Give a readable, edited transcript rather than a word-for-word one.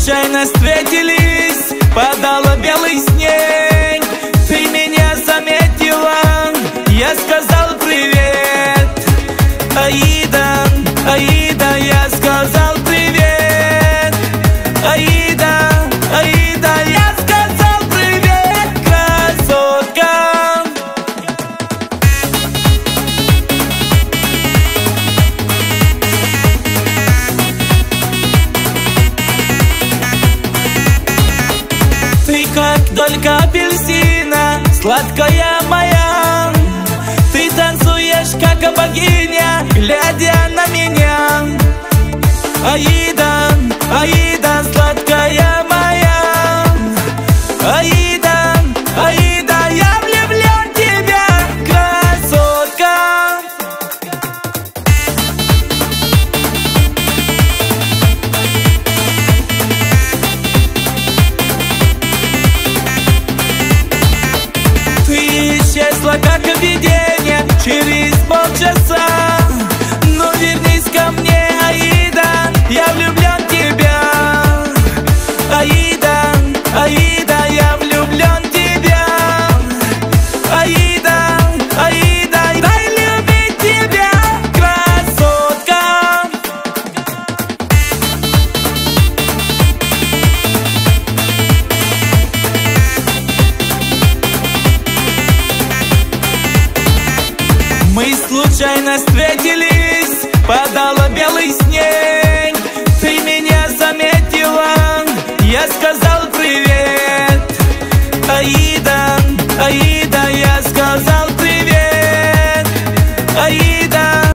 случайно встретились, падала белый снег. Ты меня заметила, я сказал привет. Аида, Аида, я сказал привет. Аида, Аида, я сказал привет, красотка. Ты как долька апельсина, сладкая моя. Ты танцуешь, как богиня, глядя на меня. Аида, Аида, сладкая моя. Аида, Аида, я влюблен в тебя, красотка. Ты исчезла, как видение, через полчаса. Ну вернись ко мне, Аида, я влюблен в тебя. Аида, Аида, я влюблен в тебя. Аида, Аида, дай любить тебя, красотка. Мы случайно встретились, падала белый снег. Ты меня заметила, я сказал